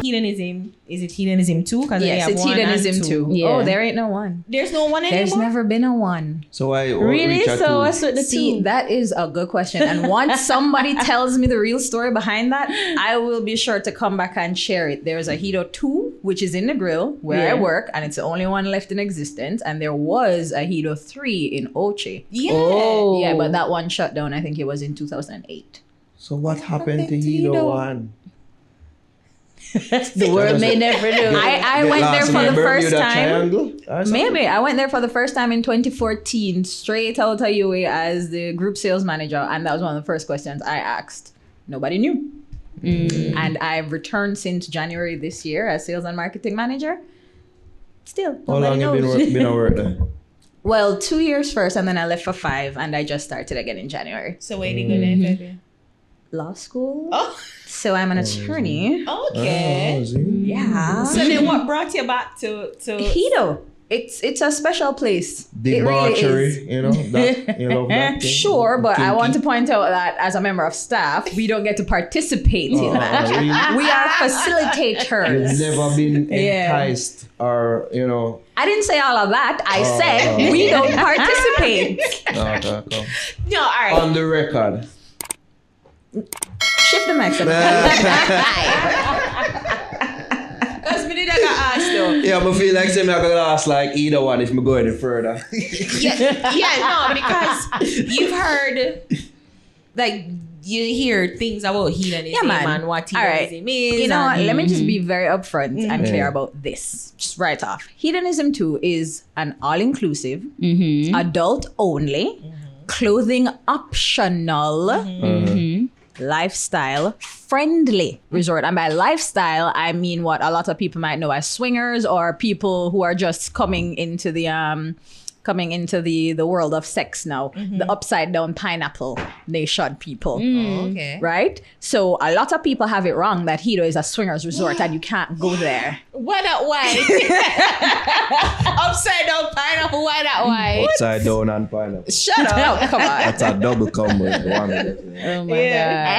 Hedonism. Is it hedonism 2? Yes, it's hedonism 2. Yeah. Oh, there ain't no 1. There's no 1 anymore? There's never been a 1. So why Really? So what's with the 2? See, that is a good question. And once somebody tells me the real story behind that, I will be sure to come back and share it. There's a Hedo 2, which is in the grill where I work, and it's the only one left in existence. And there was a Hedo 3 in Oche. Yeah. Oh. Yeah, but that one shut down. I think it was in 2008. So what happened to Hedo 1? The world may never know. I went there for the first time. time. Maybe. I went there for the first time in 2014, straight out of UA as the group sales manager. And that was one of the first questions I asked. Nobody knew. And I've returned since January this year as sales and marketing manager. Still, How long nobody have knows. you been at work there? Well, 2 years first, and then I left for 5, and I just started again in January. So where did you go there, Pepe? Law school. Oh, So I'm an attorney. okay. Oh, see? Yeah. So then what brought you back to Hedo. It's a special place. It really Debauchery, is. you know? That, you love that thing? Sure, but I want to Kinky. point out that as a member of staff, we don't get to participate in that. Really? We are facilitators. You've never been Yeah. enticed or, you know... I didn't say all of that. I Oh. said we don't participate. No, come. No, all right. On the record. Shift the mic. Because me did I got asked though. Yeah, but feel like I'm not gonna ask like either one if me go any further. No, because you've heard, like, you hear things about hedonism Yeah, man. and what All right. hedonism is. You know what? and- Let me just be very upfront and clear Yeah. about this. Just right off. Hedonism 2 is an all-inclusive, adult only, clothing optional, lifestyle friendly resort. And by lifestyle, I mean what a lot of people might know as swingers or people who are just coming into the world of sex now. The upside down pineapple nation people. Okay. Right? So a lot of people have it wrong that Hedo is a swingers resort and you can't go there. Why that white? Upside down pineapple, why that white? Upside down and pineapple. Shut up. Come on. That's a double combo. One. Oh my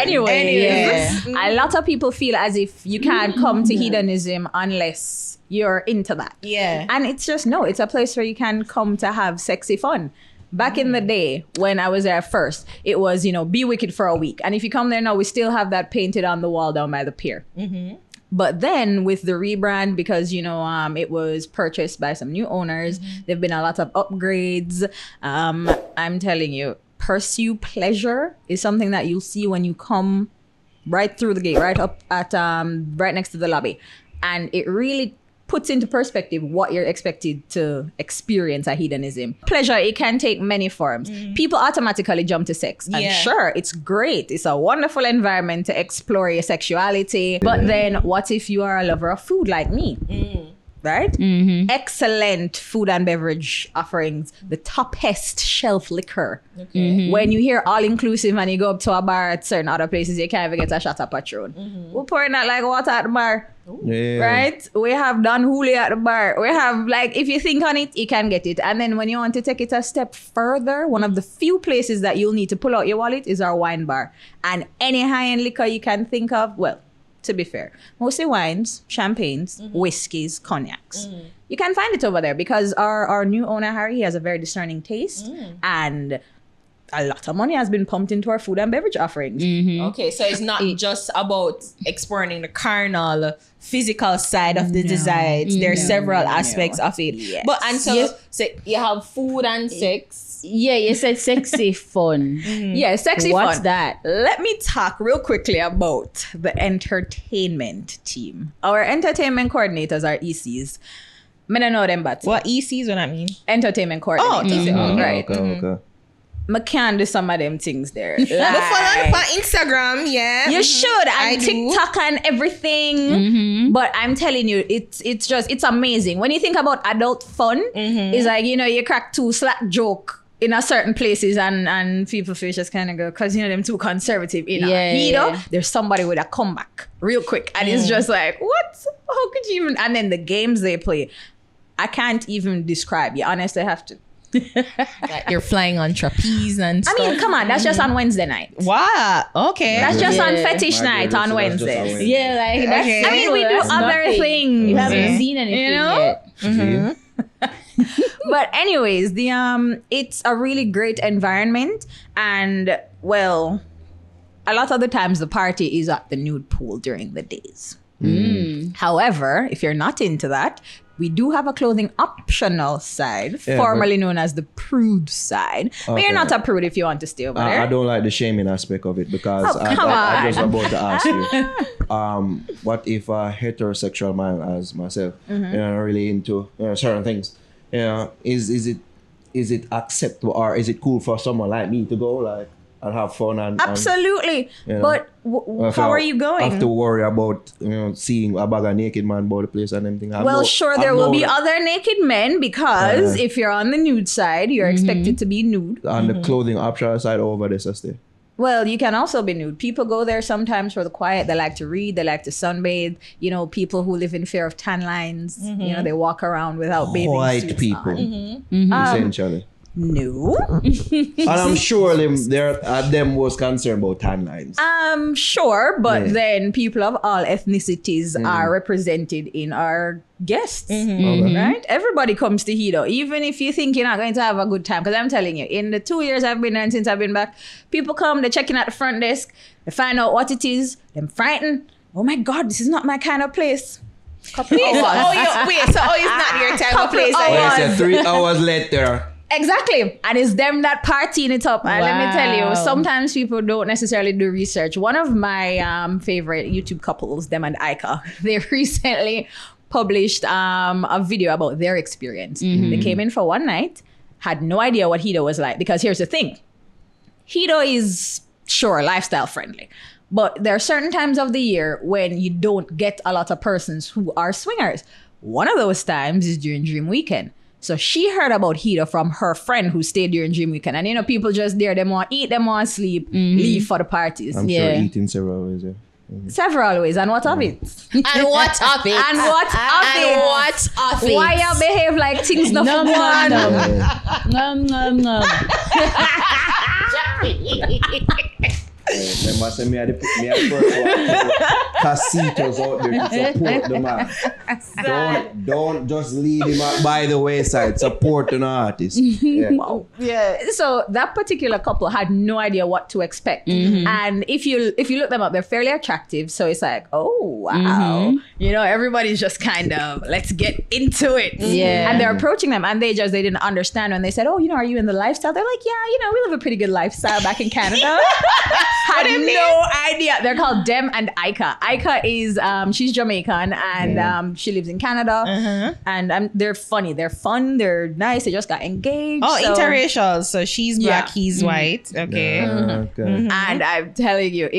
Anyways, a lot of people feel as if you can't come to hedonism unless you're into that. Yeah. And it's just, no, it's a place where you can come to have sexy fun. Back in the day, when I was there first, it was, be wicked for a week. And if you come there now, we still have that painted on the wall down by the pier. But then with the rebrand, because, it was purchased by some new owners, there've been a lot of upgrades. I'm telling you, pursue pleasure is something that you'll see when you come right through the gate, right up at, right next to the lobby. And it really puts into perspective what you're expected to experience at hedonism. Pleasure, it can take many forms. People automatically jump to sex. And sure, it's great. It's a wonderful environment to explore your sexuality. But then what if you are a lover of food like me? Right? Excellent food and beverage offerings. The toppest shelf liquor. When you hear all-inclusive and you go up to a bar at certain other places, you can't even get a shot of Patron. We're pouring that like water at the bar. Yeah. Right? We have Don Julio at the bar. We have, like, if you think on it, you can get it. And then when you want to take it a step further, one of the few places that you'll need to pull out your wallet is our wine bar. And any high-end liquor you can think of, well, to be fair, mostly wines, champagnes, whiskeys, cognacs. You can find it over there because our new owner, Harry, he has a very discerning taste. And a lot of money has been pumped into our food and beverage offerings. Okay, so it's not just about exploring the carnal, physical side of the desires. There are several aspects of it. Yes. But and so you have food and sex. Yeah, you said sexy fun. Yeah, sexy What's fun. that? Let me talk real quickly about the entertainment team. Our entertainment coordinators are ECs. I don't know them, but What ECs what I mean? entertainment coordinators. Right. Okay. I can do some of them things there. But follow Like, up on Instagram, yeah. you should, I and do. TikTok and everything. But I'm telling you, it's amazing. When you think about adult fun, it's like, you crack two slack joke in a certain places and people feel just kind of go, because them too conservative in there's somebody with a comeback real quick. And it's just like, what? How could you even? And then the games they play, I can't even describe. You honestly have to That you're flying on trapeze and stuff. I mean, come on, that's just on Wednesday night. Wow. Okay. That's just on Yeah. fetish My night goodness, on so that's just on Wednesdays. Wednesday. Yeah, like that's Okay. I mean, we do that's other nothing. things. You haven't Mhm. seen anything You know? yet. But anyways, the it's a really great environment, and well, a lot of the times the party is at the nude pool during the days. However, if you're not into that, we do have a clothing optional side, Yeah, formerly known as the prude side. But Okay. you're not a prude if you want to stay over there. I don't like the shaming aspect of it because Oh, I come was on. about to ask you, what if a heterosexual man as myself, really into certain things, is it acceptable or is it cool for someone like me to go like and have fun and Absolutely. you know, But if how I are you going? have to worry about seeing a bag of naked man about the place and everything? Well, sure, there will be other naked men because if you're on the nude side, you're expected to be nude. on the clothing optional side over this as there. Well, you can also be nude. People go there sometimes for the quiet. They like to read. They like to sunbathe. You know, people who live in fear of tan lines. You know, they walk around without bathing White suits people, on. essentially. No. And I'm sure them was concerned about tan lines. Sure, but Yeah. then people of all ethnicities are represented in our guests, right? Everybody comes to Hedo, even if you think you're not going to have a good time. Because I'm telling you, in the 2 years I've been there and since I've been back, people come, they check in at the front desk, they find out what it is, they're frightened. Oh my God, this is not my kind of place. Couple Wait, so, hours. it's not your type of Couple place. hours. Well, I said 3 hours later. Exactly. And it's them that partying it up. And let me tell you, Wow. sometimes people don't necessarily do research. One of my favorite YouTube couples, them and Ika, they recently published a video about their experience. They came in for one night, had no idea what Hedo was like. Because here's the thing. Hedo is, sure, lifestyle friendly. But there are certain times of the year when you don't get a lot of persons who are swingers. One of those times is during Dream Weekend. So she heard about Hedo from her friend who stayed during Dream Weekend. And you know, people just there, them want eat, them want sleep, leave for the parties. I'm Yeah. sure eating several ways. Yeah. Several ways. And what of it? And what of it? And what of And it? what of it? Why you behave like things not Nom, for nom, one? nom. Nom, nom, nom. Remember, say me are the first one casitos out there to support the man. Don't just lead him out by the wayside. Support an artist. Yeah. Yeah. So that particular couple had no idea what to expect. And if you look them up, they're fairly attractive. So it's like, oh wow. You know, everybody's just kind of, let's get into it. Yeah. And they're approaching them and they didn't understand when they said, oh, you know, are you in the lifestyle? They're like, yeah, you know, we live a pretty good lifestyle back in Canada. Had no idea. They're called Dem and Ika. Ika is she's Jamaican and she lives in Canada. And they're funny. They're fun. They're nice. They just got engaged. Oh, so- interracial. So she's black, Yeah. he's white. Okay. Okay. And I'm telling you,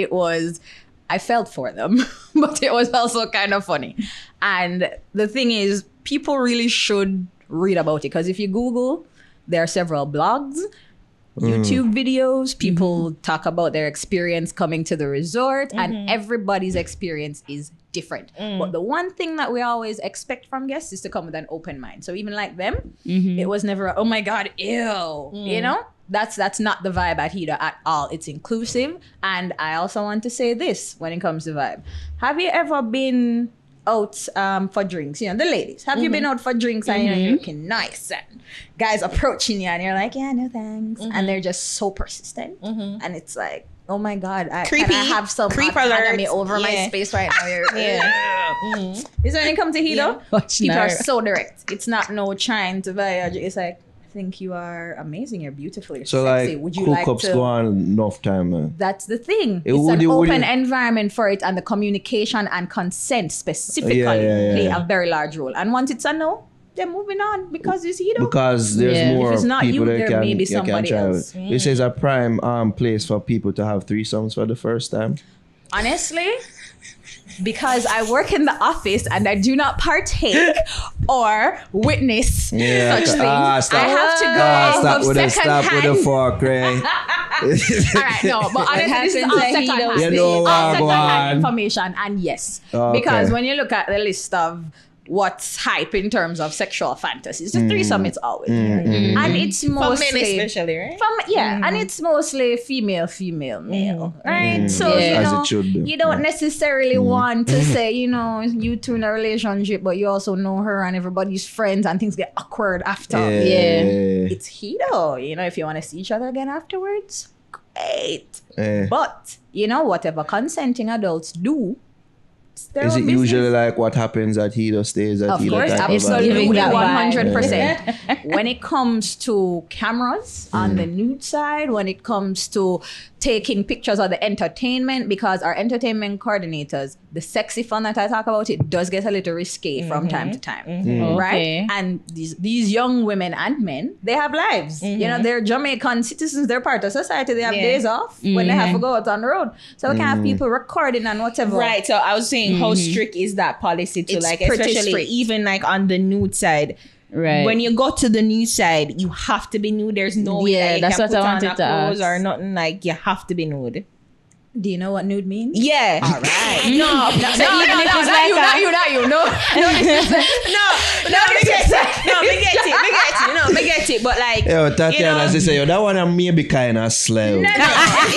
I felt for them, but it was also kind of funny. And the thing is, people really should read about it because if you Google, there are several blogs, YouTube videos, people talk about their experience coming to the resort, and everybody's experience is different. But the one thing that we always expect from guests is to come with an open mind. So even like them, it was never, oh my God, ew, you know? That's not the vibe at Hedo at all. It's inclusive. And I also want to say this when it comes to vibe. Have you ever been out for drinks? You know, the ladies. Have you been out for drinks and you know, you're looking nice and guys approaching you and you're like, yeah, no thanks. And they're just so persistent. And it's like, oh my God, Creepy. can I have some Creep autonomy alert. over my Yeah. space right now? Yeah. Is when it comes to Hedo, Watch people now. are so direct. It's not no trying to buy. It's like, I think you are amazing. You're beautiful. You're So sexy. like Would you like hookups to? go on enough time, man. That's the thing. It It's would an you- would open you- environment for it, and the communication and consent specifically Yeah. play a very large role. And once it's a no, they're moving on because it's Hedo. Because there's Yeah. more If it's not people you, that there can, may be you can somebody try else. with. This is a prime place for people to have threesomes for the first time. Honestly, because I work in the office and I do not partake or witness such things, Stop. I have to go Stop off with of the second stop with the hand. fork, Ray. All right, no, but honestly, this is happens all at second Hedo hand. You know All what, second hand man. information, and yes, Okay. because when you look at the list of what's hype in terms of sexual fantasies. The threesome is always there. And it's mostly... For men especially, right? And it's mostly female, male, right? So, As it should be. you don't necessarily want to say, you two in a relationship, but you also know her and everybody's friends and things get awkward after. It's Hedo. If you want to see each other again afterwards, great. But, whatever consenting adults do, is it usually like what happens at Hedo stays at Hedo? Of course, absolutely, 100%. When it comes to cameras on the nude side, when it comes to taking pictures of the entertainment, because our entertainment coordinators, the sexy fun that I talk about, it does get a little risque from time to time, right? And these young women and men, they have lives. They're Jamaican citizens, they're part of society, they have days off when they have to go out on the road. So we can have people recording and whatever. Right, so I was saying, how strict is that policy to It's like, pretty especially strict. even like on the nude side? Right. When you go to the nude side, you have to be nude. There's no way that you that's can what put I on wanted a to clothes ask. or nothing. Like, you have to be nude. Do you know what nude means? Yeah. All right. No, No, me get it. But like, Yo, Tatiana, she say, that one maybe kind of slow. It's not like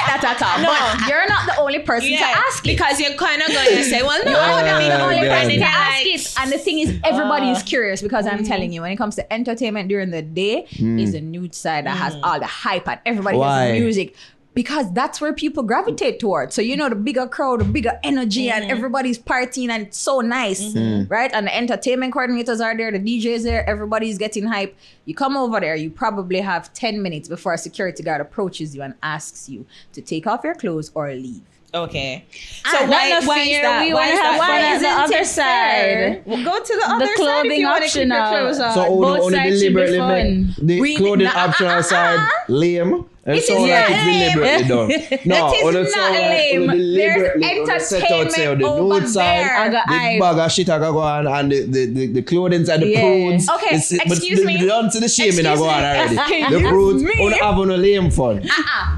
that at all. But you're not the only person to ask it. because you're kind of going to say, well, no, I would I'm be the only person to like, ask it. And the thing is, everybody is curious because I'm telling you, when it comes to entertainment during the day, is the nude side that has all the hype and everybody Why? has the music. Because that's where people gravitate towards. So, the bigger crowd, the bigger energy, and everybody's partying, and it's so nice, right? And the entertainment coordinators are there, the DJs there, everybody's getting hype. You come over there, you probably have 10 minutes before a security guard approaches you and asks you to take off your clothes or leave. Okay. So why is that? We want to have fun on the other side. Go to the other side if clothing you want to keep your optional. clothes on. So Both only sides should be deliberately fun. make the clothing optional side lame. And It so is like not it's deliberately done. No, It is not lame. There's entertainment the over nude side, there. the bag of shit I go on, and the clothing and the prudes. Okay, excuse me. But don't see the shaming I go on already. Excuse The prudes me. don't have no lame fun.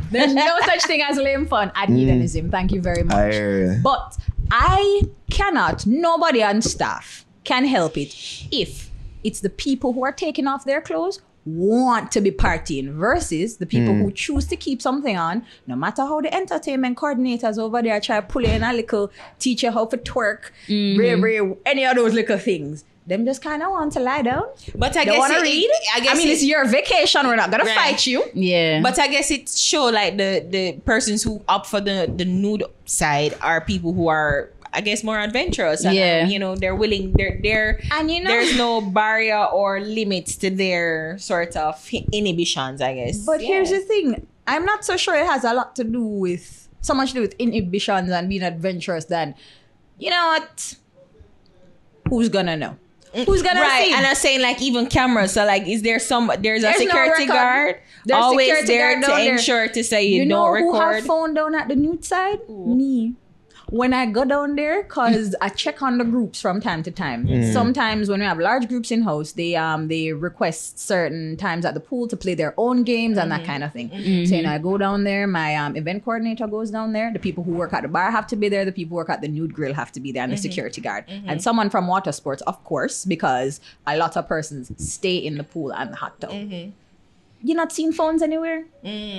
There's no such thing as lame fun at Hedonism. Thank you very much. I hear you. But I cannot, nobody on staff can help it if it's the people who are taking off their clothes want to be partying versus the people who choose to keep something on, no matter how the entertainment coordinators over there try to pull in a little, teach you how to twerk, any of those little things. Them just kind of want to lie down. But I They guess want to read. It's your vacation. We're not going to fight you. Yeah. But I guess it show like the persons who opt for the nude side are people who are, I guess, more adventurous. And, they're willing. They're And there's no barrier or limits to their sort of inhibitions, I guess. But here's the thing. I'm not so sure it has so much to do with inhibitions and being adventurous than, you know what? Who's gonna know? Who's gonna see? And I'm saying like even cameras. So like, there's a security no guard There's always security there guard to down there. ensure to say you You know don't who record. have phone down at the nude side? Me. When I go down there, cause I check on the groups from time to time. Sometimes when we have large groups in house, they request certain times at the pool to play their own games and that kind of thing. So I go down there. My event coordinator goes down there. The people who work at the bar have to be there. The people who work at the nude grill have to be there, and the security guard and someone from water sports, of course, because a lot of persons stay in the pool and the hot tub. You're not seeing phones anywhere.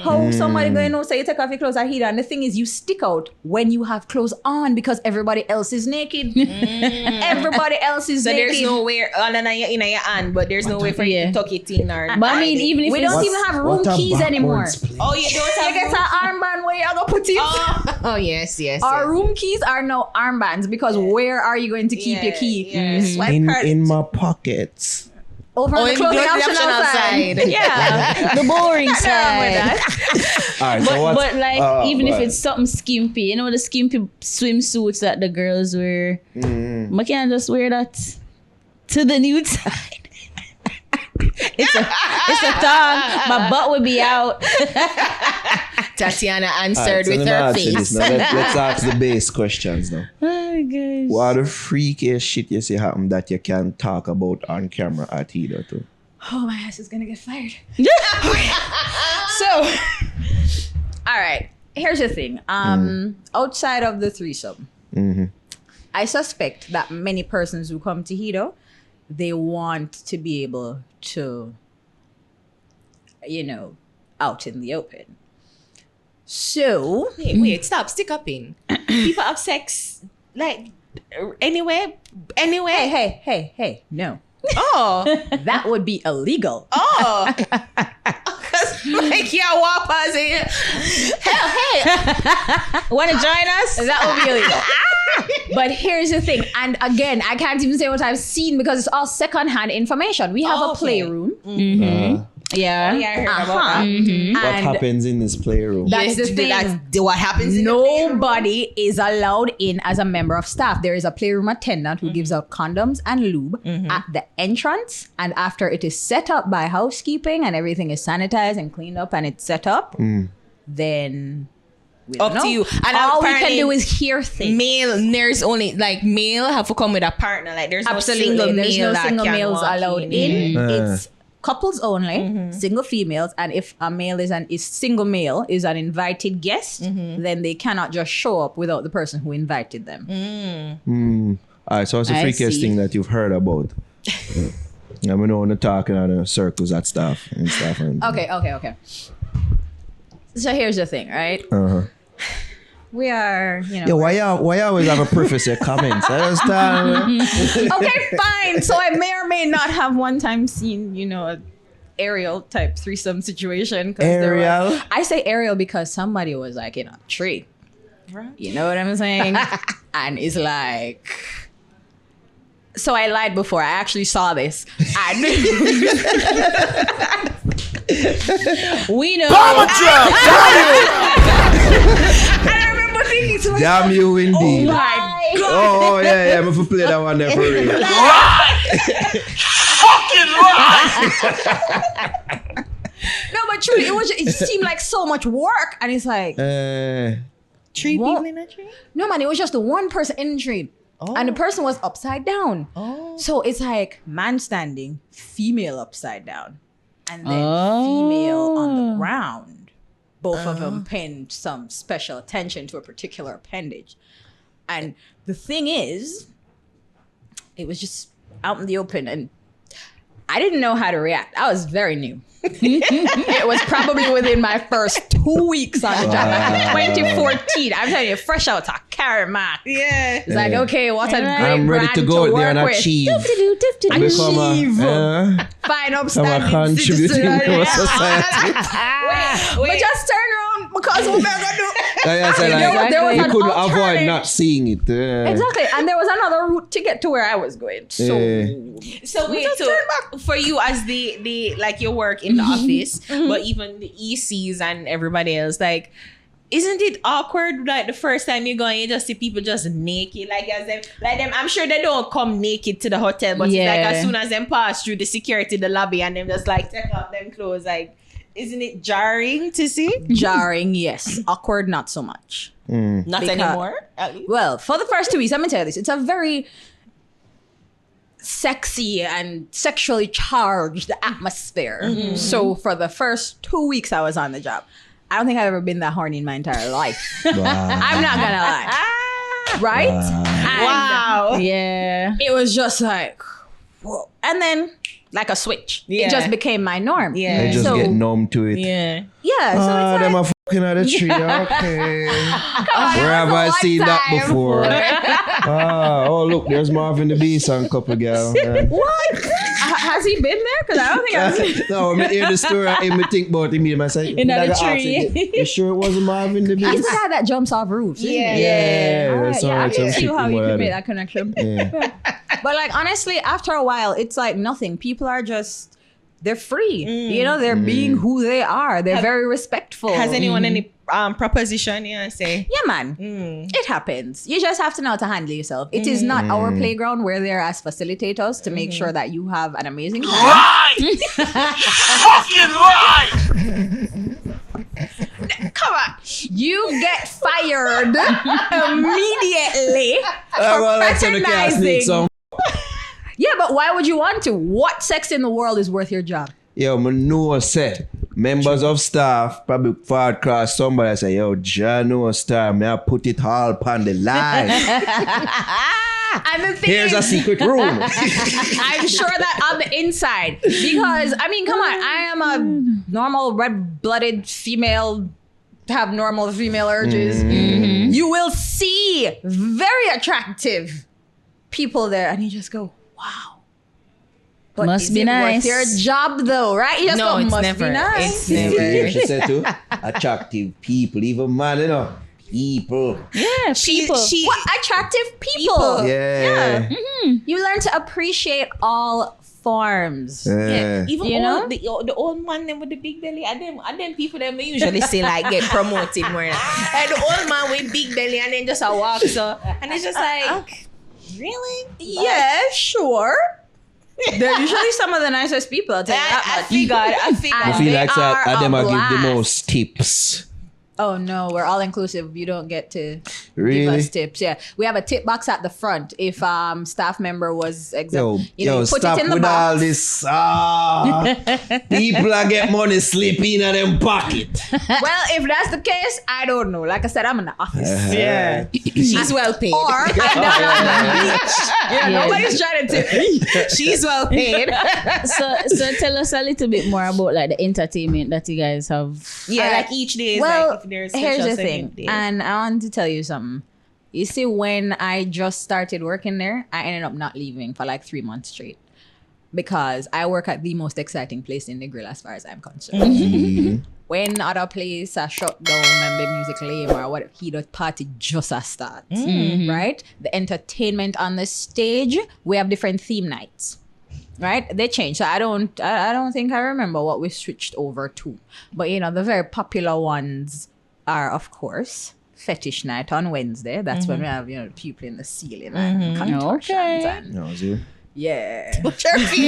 How somebody going to say you take off your clothes at Hedo? And the thing is, you stick out when you have clothes on because everybody else is naked. Everybody else is So naked. there's nowhere other than in your hand, but there's no way for you to tuck it in or. But I mean, even if We it's don't even have room keys anymore. Oh, you don't You have. get an armband where you're going to put it. Oh yes. Our room keys are now armbands because where are you going to keep your key? Swipe card In my pockets. over on the in clothing the optional optional side. side. Yeah. the boring Nothing wrong with side. that. All right, so what's, But like, even if what? it's something skimpy, the skimpy swimsuits that the girls wear, I can't just wear that to the nude side. it's a thong. My butt would be out. Tatiana All right, answered so with let me her ask you face. this now. Let's ask the base questions now. Oh gosh. What are the freakiest shit you see happen that you can talk about on camera at Hedo too? Oh, my ass is gonna get fired. So, all right. Here's the thing. Outside of the threesome, I suspect that many persons who come to Hedo, they want to be able to, out in the open. So wait, stop, stick up in. People have sex like anyway. Hey, no. Oh, That would be illegal. oh. Like walk past it. Hey. Want to join us? That would be illegal. But here's the thing. And again, I can't even say what I've seen because it's all secondhand information. We have a playroom. Yeah. I heard about that. What happens in this playroom? That's the thing. That's what happens in the playroom. Nobody is allowed in as a member of staff. There is a playroom attendant who gives out condoms and lube at the entrance. And after it is set up by housekeeping and everything is sanitized and cleaned up and it's set up, then we don't Up know. to you. And all we can apparently do is hear things. Male, there's only like male have to come with a partner. Like there's Absolutely. no single There's male no that single can males walk allowed in. It's couples only, single females, and if a male is single male is an invited guest, then they cannot just show up without the person who invited them. All right, so it's the I freakiest see. thing that you've heard about. I mean, when they're talking on the circles at stuff and stuff. And, Okay. So here's the thing, right? We are, Yeah, why you always have a preface your comments? I understand. okay, fine. So I may or may not have one time seen, a aerial type threesome situation. Aerial? I say aerial because somebody was like in a tree. Right. You know what I'm saying? And it's like... So I lied before. I actually saw this. And We know. I remember thinking to myself, Damn you indeed. oh my God. Oh, yeah. I'm going to play that one there for real. No, but truly, it seemed like so much work. And it's like, Three What? people in a tree? no, man, it was just the one person in the tree. And the person was upside down. Oh. So it's like man standing, female upside down, and then female on the ground. Both of them paying some special attention to a particular appendage. And the thing is, it was just out in the open, and I didn't know how to react. I was very new. It was probably within my first 2 weeks on the job. 2014. I'm telling you, fresh out of Karamak. Yeah. It's like, okay, what a great I'm ready to brand go out there work and with. achieve. Achieve. Fine, I'm a upstanding contributing citizen. to our society. But just turn around because we're gonna do. Like I said, There was you an couldn't avoid alternative. not seeing it. Exactly, and there was another route to get to where I was going. So So wait, just so turn for you as the like your work in the office, but even the ECs and everybody else, like, isn't it awkward like the first time you go and you just see people just naked, like them? I'm sure they don't come naked to the hotel, but it's like as soon as them pass through the security, the lobby, and them just like take off them clothes, like, isn't it jarring to see? jarring, yes. Awkward, not so much. Not Because- anymore, at least. Well, for the first 2 weeks, I'm gonna tell you this. It's a very sexy and sexually charged atmosphere. So for the first 2 weeks I was on the job, I don't think I've ever been that horny in my entire life. I'm not gonna lie. Right? And Wow. Yeah. it was just like, whoa. And then like a switch. Yeah. It just became my norm. Yeah. I just So- get numb to it. Yeah. Yeah. So it's Them like, are fucking at the tree. Okay. on, Where have I one seen that time. before? Oh, look, there's Marvin the Beast and couple girl. what? Has he been there? Because I don't think I've seen. No, I hear the story and me think about him and myself. In that tree. You sure it wasn't Marvin the He's Beast? the guy that jumps off roofs. isn't he? Yeah. All right, that's yeah, I alright, can some see how shit you whatever. could make that connection. Yeah. But like honestly, after a while, it's like nothing. People are just they're free. You know, they're being who they are. They're very respectful. Has anyone any proposition? Yeah, say. Yeah, man. It happens. You just have to know how to handle yourself. It is not our playground. We're there as facilitators to make sure that you have an amazing time. Fucking lie! Come on. You get fired immediately for Well, that's on the cast, sneak fraternizing. some. Yeah, but why would you want to? What sex in the world is worth your job? Yo, I know say members of staff probably forward cross somebody say, yo, John no star, may I put it all upon the line. And the thing Here's a is, secret room. I'm sure that on the inside, because I mean, come on, I am a normal red-blooded female, have normal female urges. You will see very attractive people there, and you just go, wow. But Must is be it nice. worth your job though, right? You just No, go, it's must never. be nice. It's You never. hear what she said too? Attractive people, even man, you know. People. Yeah, people. What attractive people. Yeah. You learn to appreciate all forms. Yeah. Even You know? the old man them with the big belly, and them people them we usually say like get promoted more. Like the old man with big belly and then just a walk so, and it's just like, really? Yeah, sure. They're usually some of the nicest people. I'll tell you that I much. figured. I And feel they like that are them a I give the blast. most tips. Oh no, we're all inclusive. You don't get to give Really? us tips. Yeah, we have a tip box at the front. If staff member was Yo, you put stop it in the with box. all this. People are get money slipping in them pocket. Well, if that's the case, I don't know. Like I said, I'm in the office. Yeah, she's well paid. Or I'm down on the beach. Yeah, nobody's trying to tip me. She's well paid. So tell us a little bit more about like the entertainment that you guys have. Yeah, like each day is Well, like if there's here's special the thing, segment day. and I want to tell you something. You see, when I just started working there, I ended up not leaving for like 3 months straight because I work at the most exciting place in the grill as far as I'm concerned. When other place are shut down and the music lame or whatever, he does party just a start, right? The entertainment on the stage, we have different theme nights. Right, they change. So I don't think I remember what we switched over to. But you know, the very popular ones are, of course, fetish night on Wednesday. That's when we have people in the ceiling and contortions Okay. and No, see? yeah. Somebody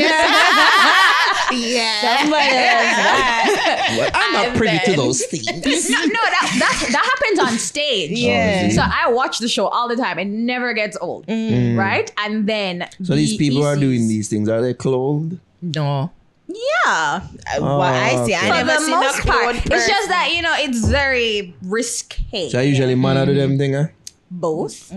else. Well, I'm not And privy to then- those things. No, that happens on stage. Yeah. So I watch the show all the time. It never gets old, right? And then So these people who are ECs. doing these things, are they clothed? No. Yeah. What I see, I okay. For never the seen a most part, clothed it's person. just that it's very risque. So usually man do them thing, huh? Both.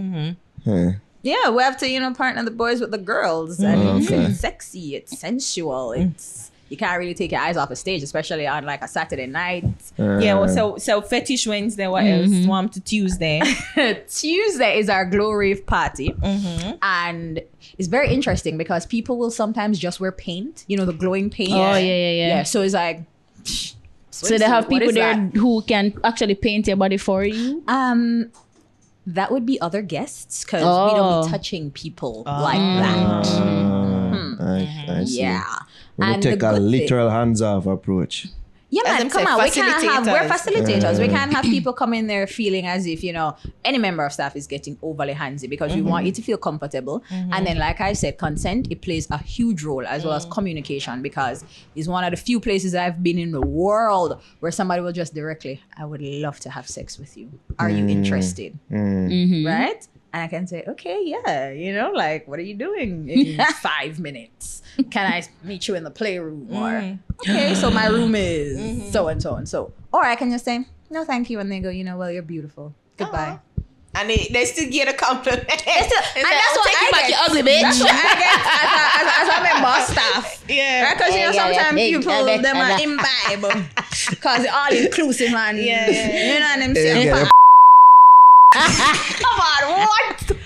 Huh. Yeah, we have to partner the boys with the girls, and Okay. it's sexy, it's sensual, it's you can't really take your eyes off the stage, especially on like a Saturday night. Yeah, well, so fetish Wednesday, what else? Warm to Tuesday. Tuesday is our glow rave party, and it's very interesting because people will sometimes just wear paint, the glowing paint. Oh, yeah. So it's like. So they have What people is there that? who can actually paint your body for you. That would be other guests because we Oh. don't be touching people like that. I see. Yeah. We And take the a good thing- literal hands-off approach. Yeah, As man, them come say, on. We're facilitators. facilitators. We can't have people come in there feeling as if, any member of staff is getting overly handsy because we want you to feel comfortable. And then, like I said, consent, it plays a huge role as well as communication because it's one of the few places I've been in the world where somebody will just directly, I would love to have sex with you. Are you interested? Right? And I can say, okay, yeah, like, what are you doing in 5 minutes? Can I meet you in the playroom? Or, okay, so my room is so and so and so. Or I can just say, no, thank you. And they go, well, you're beautiful. Goodbye. And they still get a compliment. And that's what I get. You ugly bitch. That's what I get as a member of staff. Yeah. Because, sometimes people, I bet. them are imbibe. Because it's all inclusive and, Yeah. you know what I'm Yeah, saying? yeah. Come on, what?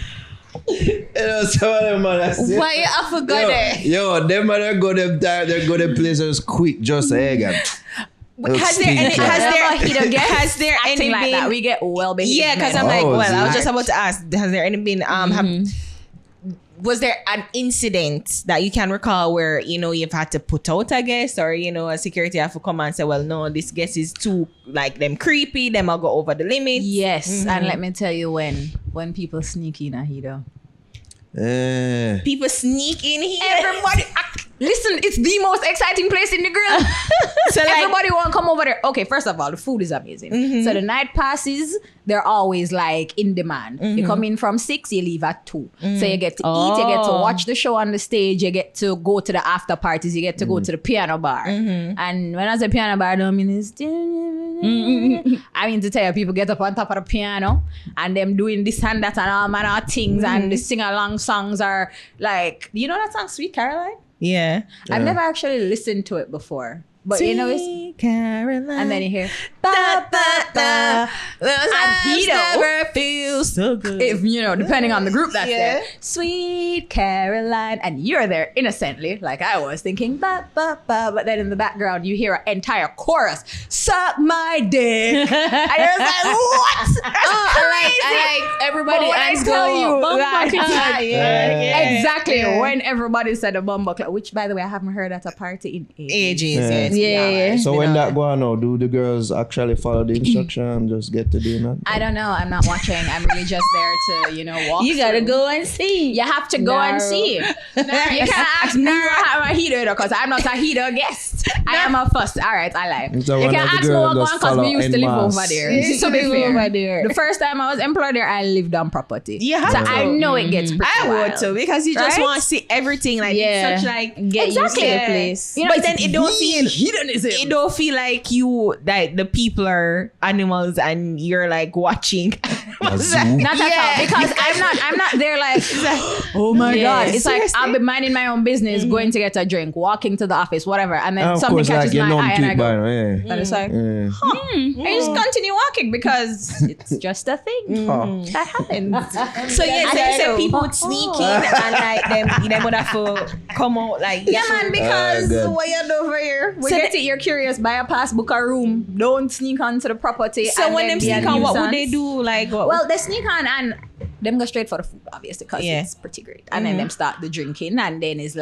Some of them man, that's it. Why you have to go there? Yo, them man they go them time, they go them places quick, just again. Has there any has there any Acting like that, been we get well behaved. yeah, because men. I'm like, Oh, well, I was see. just about to ask, has there any been was there an incident that you can recall where you've had to put out a guest or a security have to come and say, well, no, this guest is too like them creepy, them I'll go over the limit. Yes, and let me tell you when people sneak in a heater. People sneak in here. Everybody, Listen, it's the most exciting place in the grill. So like, Everybody want to come over there. Okay, first of all, the food is amazing. So the night passes, they're always like in demand. You come in from 6, you leave at 2. So you get to eat, you get to watch the show on the stage, you get to go to the after parties, you get to go to the piano bar. And when I say piano bar, I don't mean it's I mean to tell you, people get up on top of the piano and them doing this and that and all manner of things and the sing-along songs are like, you know that song Sweet Caroline? yeah. I've never actually listened to it before. But you know, it's, Caroline. and then you hear, ba ba ba. Hedo. Never feel so good. if you know, depending on the group that's Yeah. there, Sweet Caroline, and you're there innocently, like I was thinking, ba ba ba, but then in the background you hear an entire chorus, suck my dick, and you're like, what? That's crazy. I like everybody But when I else tell go, you, bumper like, clap. Exactly. Yeah. When everybody said a bumper clap, which by the way I haven't heard at a party in ages. Ages. Yeah. So You when know. that go on now, do the girls actually follow the instruction and just get to doing that? I don't know. I'm not watching. I'm really just there to, you know, walk. You gotta through. go and see. You have to go and see. You can't ask me how I'm a heater because I'm not a heater guest. I am a first. All right, I lie. So You one can of the ask me girls what just going because follow we used to en live masse. over there. Yeah, To be live fair, over there. the first time I was employed there, I lived on property. You have so to. I know it gets pretty I would wild. too because you just Right? want to see everything like Yeah. such like Get used to Exactly. the place. You know, But then it don't feel hedonism. it don't feel like you like the people are animals and you're like watching. A zoo. Not at all, because I'm not there like, oh my god. It's like Seriously? I'll be minding my own business, going to get a drink, walking to the office, whatever, and then And of something course, catches like you my know eye and I to it go, by now, yeah. and it's like, Yeah. and you just continue walking because it's just a thing Oh. that happens. So yeah, so you I said know. people would sneak in and like them would have to come out like Yeah, man, because good. what you do over here, we So get it, you're curious, buy a pass, book a room, don't sneak onto the property. So and when then them be a sneak on, what would nuisance. they do? Like what? Well, they sneak on and them go straight for the food, obviously, because Yeah. it's pretty great. And then them start the drinking, and then it's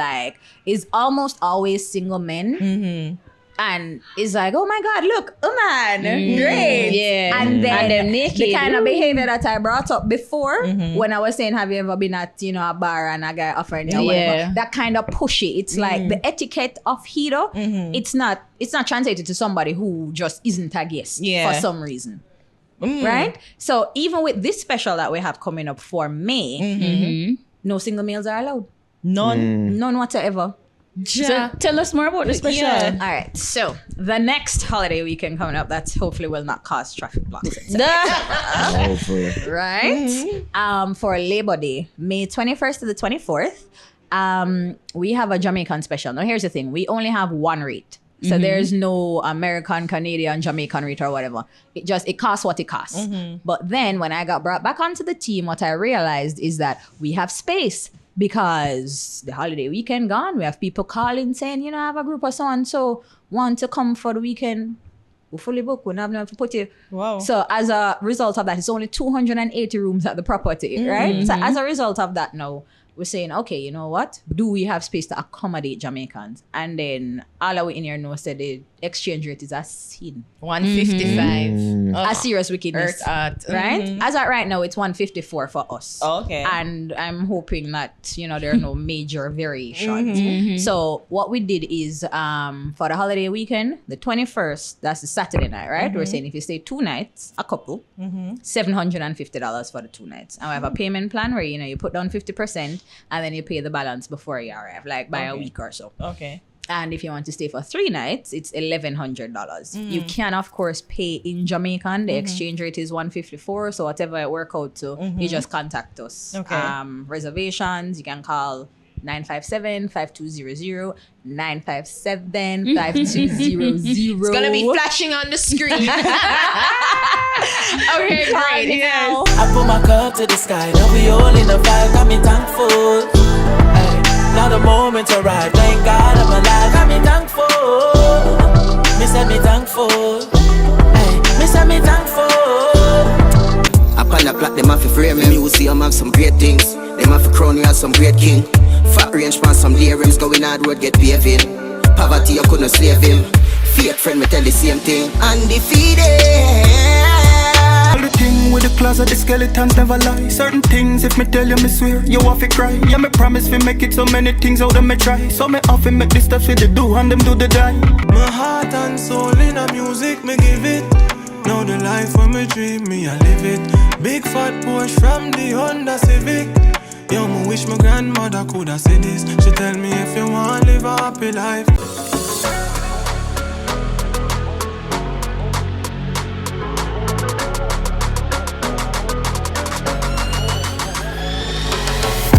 almost always single men. And it's like, oh my God, look, a man, great. Yeah. And then And them naked. the kind of behavior that I brought up before when I was saying, have you ever been at, you know, a bar and a guy offering you or whatever? Yeah. That kind of pushy. It's like the etiquette of Hedo. It's not translated to somebody who just isn't a guest Yeah. for some reason. Right? So even with this special that we have coming up for May, no single males are allowed. None. None whatever. So tell us more about the special. Yeah. All right. So the next holiday weekend coming up, that hopefully will not cause traffic blocks. etc. Hopefully. Right? For Labor Day, May 21st to the 24th, we have a Jamaican special. Now, here's the thing. We only have one rate. So there's no American, Canadian, Jamaican rate or whatever. It costs what it costs. But then when I got brought back onto the team, what I realized is that we have space because the holiday weekend gone. We have people calling saying, you know, I have a group of so-and-so want to come for the weekend. We're fully booked. We don't have enough to put you. Wow. So as a result of that, it's only 280 rooms at the property, right? So as a result of that now, we're saying, okay, you know what? Do we have space to accommodate Jamaicans? And then all of we in here know said the exchange rate is a sin. 155. A serious wickedness. Earth art. Right? As at right now, it's 154 for us. Okay. And I'm hoping that, you know, there are no major variations. So what we did is for the holiday weekend, the 21st, that's the Saturday night, right? We're saying if you stay 2 nights, a couple, $750 for the 2 nights. And we have a payment plan where, you know, you put down 50% and then you pay the balance before you arrive, like by a week or so. Okay. And if you want to stay for 3 nights, it's $1,100. You can, of course, pay in Jamaican. The exchange rate is 154. So whatever it work out to, you just contact us. Okay. Reservations, you can call 957-5200, 957-5200. It's gonna be flashing on the screen. Okay, great. Yes. I put my cup to the sky, now we all in the vibe, got me thankful. Ay, now the moment arrived, thank God I'm alive, got me thankful. Me said me thankful. Ay, me said me thankful. Up on the plot, them have to frame me. Museum have some great things. Them have to crown you as some great king. Fat range man, some dear rims going hard road get paving. Poverty, you couldn't slave him. Fake friend, me tell the same thing. Undefeated. thing with the closet, the skeletons never lie. Certain things, if me tell you, me swear, you have to cry. Yeah, me promise we make it so many things out of me try. So me often make the steps with the do and them do the die. My heart and soul in a music, me give it. Now the life when me dream, me I live it. Big fat Porsche from the Honda Civic. Yo, me wish my grandmother coulda said this. She tell me if you want live a happy life,